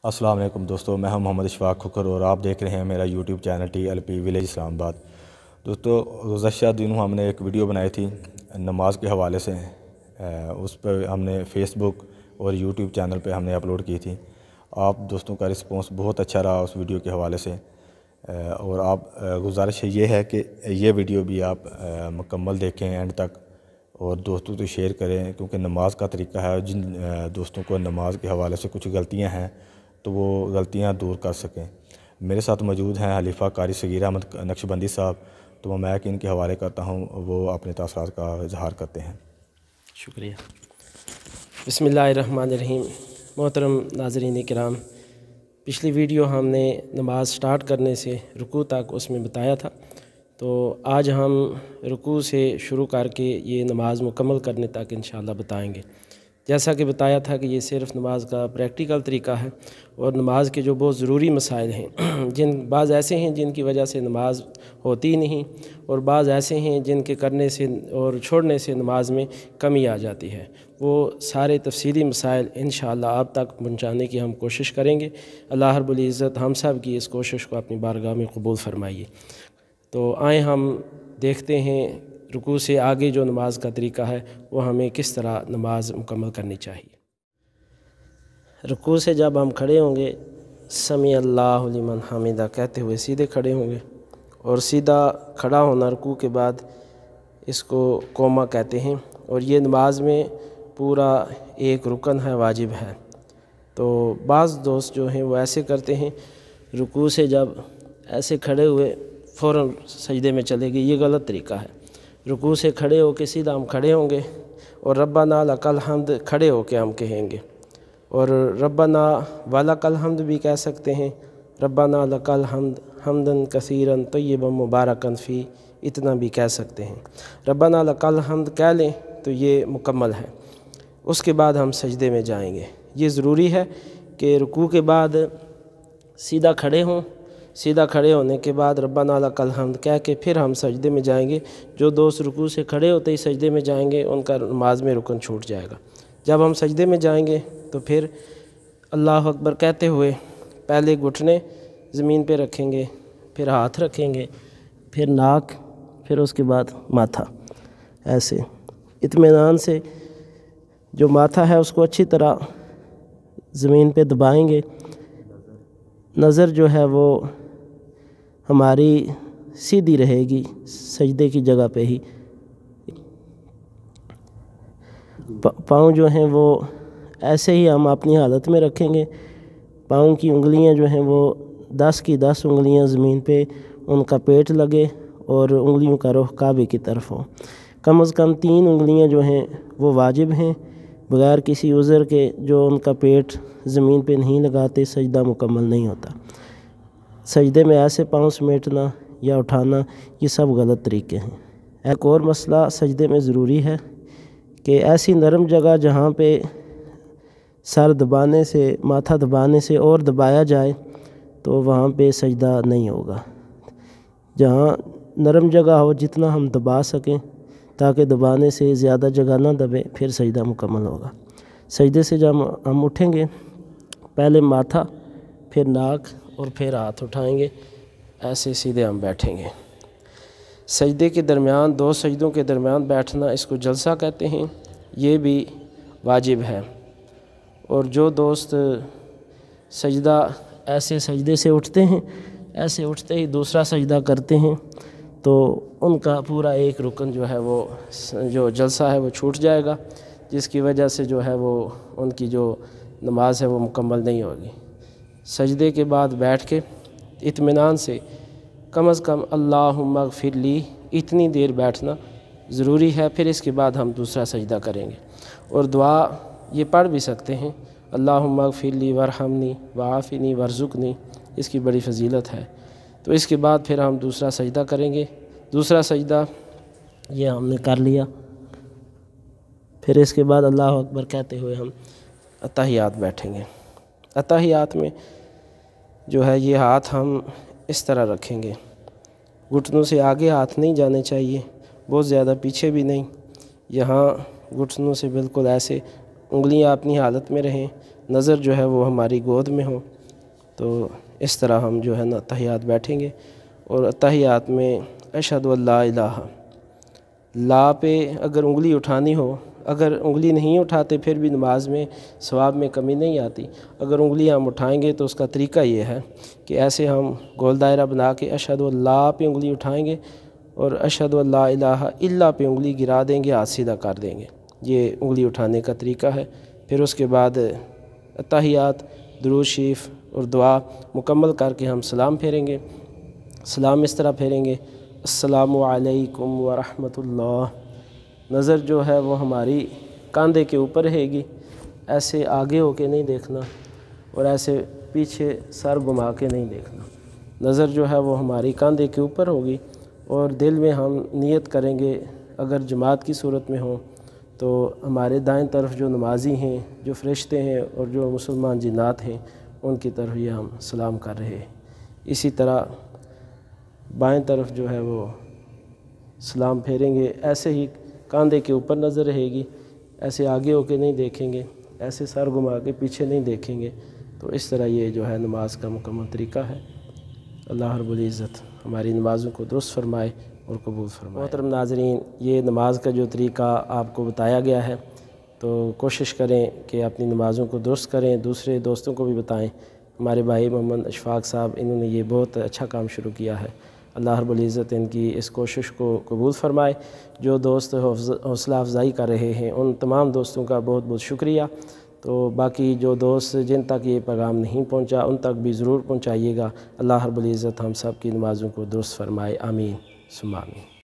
अस्सलाम वालेकुम दोस्तों, मैं हूं मोहम्मद इशफाक खुकर और आप देख रहे हैं मेरा YouTube channel TLP village Islamabad. दोस्तों, गुज़श्ता दिनों हमने एक वीडियो बनाई थी नमाज के हवाले से। उस पर हमने फेसबुक और यूट्यूब चैनल पे हमने अपलोड की थी। आप दोस्तों का रिस्पांस बहुत अच्छा रहा उस वीडियो के हवाले से, और आप गुजारिश ये है कि ये वीडियो भी आप मुकम्मल देखें एंड तक और दोस्तों से शेयर करें, क्योंकि नमाज का तरीका है। जिन दोस्तों को नमाज के हवाले से कुछ गलतियां हैं तो वो गलतियां दूर कर सकें। मेरे साथ मौजूद हैं हलीफ़ा कारी सगीर अहमद नक्शबंदी साहब, तो मैं कि इनके हवाले करता हूँ, वो अपने तासरात का इजहार करते हैं। शुक्रिया। बिस्मिल्लाहिर्रहमानिर्रहीम। मोहतरम नाज़रीन किराम, पिछली वीडियो हमने नमाज स्टार्ट करने से रुकू तक उसमें बताया था, तो आज हम रुकू से शुरू करके ये नमाज मुकम्मल करने तक इंशाअल्लाह बताएंगे। जैसा कि बताया था कि ये सिर्फ़ नमाज का प्रैक्टिकल तरीका है, और नमाज के जो बहुत ज़रूरी मसाइल हैं, बाज़ ऐसे हैं जिनकी वजह से नमाज होती नहीं, और बाज़ ऐसे हैं जिनके करने से और छोड़ने से नमाज में कमी आ जाती है। वो सारे तफसीली मसाइल इंशाअल्लाह आप तक पहुँचाने की हम कोशिश करेंगे। अल्लाह रब्बुल इज़्ज़त हम सब की इस कोशिश को अपनी बारगाह में कबूल फरमाइए। तो आए हम देखते हैं रुकू से आगे जो नमाज का तरीका है वो हमें किस तरह नमाज मुकम्मल करनी चाहिए। रुकू से जब हम खड़े होंगे, समी अल्लाहु लिमन हमिदा कहते हुए सीधे खड़े होंगे, और सीधा खड़ा होना रुकू के बाद इसको कोमा कहते हैं, और ये नमाज में पूरा एक रुकन है, वाजिब है। तो बाज़ दोस्त जो हैं वो ऐसे करते हैं, रुकू से जब ऐसे खड़े हुए फ़ौरन सजदे में चले गए। ये गलत तरीका है। रुकू से खड़े होके सीधा हम खड़े होंगे, और रब्बना लकल हम्द खड़े होके हम कहेंगे, और रब्बना वलकल हम्द भी कह सकते हैं। रब्बना लकल हम्द हम्दन कसीरन तय्यबन मुबारकन फ़ी, इतना भी कह सकते हैं। रब्बना लकल हम्द कह लें तो ये मुकम्मल है। उसके बाद हम सजदे में जाएंगे। ये ज़रूरी है कि रुकू के बाद सीधा खड़े हों। सीधा खड़े होने के बाद रब्बना लकल हम्द कह के फिर हम सजदे में जाएंगे। जो दोस्त रुकू से खड़े होते ही सजदे में जाएंगे, उनका नमाज में रुकन छूट जाएगा। जब हम सजदे में जाएंगे तो फिर अल्लाह अकबर कहते हुए पहले घुटने ज़मीन पे रखेंगे, फिर हाथ रखेंगे, फिर नाक, फिर उसके बाद माथा। ऐसे इत्मीनान से जो माथा है उसको अच्छी तरह ज़मीन पे दबाएंगे। नज़र जो है वो हमारी सीधी रहेगी सजदे की जगह पे ही। पाँव जो हैं वो ऐसे ही हम अपनी हालत में रखेंगे। पाँव की उंगलियां जो हैं वो 10 की 10 उंगलियां ज़मीन पे, उनका पेट लगे और उंगलियों का रुख काबे की तरफ हो। कम से कम 3 उंगलियां जो हैं वो वाजिब हैं, बग़ैर किसी उज़र के। जो उनका पेट ज़मीन पे नहीं लगाते, सजदा मुकम्मल नहीं होता। सजदे में ऐसे पाँव समेटना या उठाना, ये सब गलत तरीके हैं। एक और मसला सजदे में ज़रूरी है कि ऐसी नरम जगह जहाँ पे सर दबाने से, माथा दबाने से और दबाया जाए, तो वहाँ पे सजदा नहीं होगा। जहाँ नरम जगह हो, जितना हम दबा सकें, ताकि दबाने से ज़्यादा जगह ना दबे, फिर सजदा मुकम्मल होगा। सजदे से जब हम उठेंगे, पहले माथा, फिर नाक और फिर हाथ उठाएंगे। ऐसे सीधे हम बैठेंगे। सजदे के दरमियान, 2 सजदों के दरमियान बैठना, इसको जलसा कहते हैं। ये भी वाजिब है। और जो दोस्त सजदा ऐसे सजदे से उठते हैं, ऐसे उठते ही दूसरा सजदा करते हैं, तो उनका पूरा एक रुकन जो है वो, जो जलसा है वो छूट जाएगा, जिसकी वजह से जो है वो उनकी जो नमाज है वो मुकम्मल नहीं होगी। सजदे के बाद बैठ के इत्मीनान से कम से कम अल्लाहुम्मा ग़फ़िरली इतनी देर बैठना ज़रूरी है। फिर इसके बाद हम दूसरा सजदा करेंगे, और दुआ ये पढ़ भी सकते हैं, अल्लाहुम्मा ग़फ़िरली वरहमनी वआफ़िनी वरज़ुक़नी। इसकी बड़ी फ़जीलत है। तो इसके बाद फिर हम दूसरा सजदा करेंगे। दूसरा सजदा ये हमने कर लिया। फिर इसके बाद अल्लाह अकबर कहते हुए हम अत्तहियात बैठेंगे। अत्तहियात में जो है ये हाथ हम इस तरह रखेंगे, घुटनों से आगे हाथ नहीं जाने चाहिए, बहुत ज़्यादा पीछे भी नहीं। यहाँ घुटनों से बिल्कुल ऐसे उंगलियां अपनी हालत में रहें, نظر جو ہے وہ ہماری گود میں ہو۔ تو اس طرح ہم جو ہے نا تحیات بیٹھیں گے، اور تحیات میں اشہد اللہ الہ، لا پہ اگر انگلی اٹھانی ہو، اگر انگلی نہیں اٹھاتے پھر بھی نماز میں ثواب میں کمی نہیں آتی۔ اگر انگلی ہم اٹھائیں گے تو اس کا طریقہ یہ ہے کہ ایسے ہم گول دائرہ بنا کے اشہد اللہ پہ انگلی اٹھائیں گے، اور اشہد اللہ الہ الا پہ انگلی گرا دیں گے، ہاتھ سیدھا کر دیں گے۔ یہ انگلی اٹھانے کا طریقہ ہے۔ پھر اس کے بعد تحیات، درود شریف اور دعا مکمل کر کے ہم سلام پھیریں گے۔ سلام اس طرح پھیریں گے، السلام علیکم ورحمۃ اللہ۔ نظر جو ہے وہ ہماری کاندھے کے اوپر رہے گی، ایسے آگے ہو کے نہیں دیکھنا اور ایسے پیچھے سر گھما کے نہیں دیکھنا۔ نظر جو ہے وہ ہماری کاندھے کے اوپر ہوگی، اور دل میں ہم نیت کریں گے، اگر جماعت کی صورت میں ہوں تو ہمارے دائیں طرف جو نمازی ہیں، جو فرشتے ہیں اور جو مسلمان جنات ہیں، ان کی طرف یہ ہم سلام کر رہے ہیں۔ اسی طرح بائیں طرف جو ہے وہ سلام پھیریں گے، ایسے ہی کاندھے کے اوپر نظر رہے گی، ایسے آگے ہو کے نہیں دیکھیں گے، ایسے سر گھما کے پیچھے نہیں دیکھیں گے۔ تو اس طرح یہ جو ہے نماز کا مکمل طریقہ ہے۔ اللہ رب العزت ہماری نمازوں کو درست فرمائے اور قبول فرمائے۔ محترم ناظرین، یہ نماز کا جو طریقہ آپ کو بتایا گیا ہے، تو کوشش کریں کہ اپنی نمازوں کو درست کریں، دوسرے دوستوں کو بھی بتائیں۔ ہمارے بھائی محمد اشفاق صاحب، انہوں نے یہ بہت اچھا کام شروع کیا ہے۔ اللہ رب العزت ان کی اس کوشش کو قبول فرمائے۔ جو دوست حوصلہ افزائی کر رہے ہیں، ان تمام دوستوں کا بہت بہت شکریہ۔ تو باقی جو دوست جن تک یہ پیغام نہیں پہنچا، ان تک بھی ضرور پہنچائیے گا۔ اللہ رب العزت ہم سب کی نمازوں کو درست فرمائے، آمین ثم آمین۔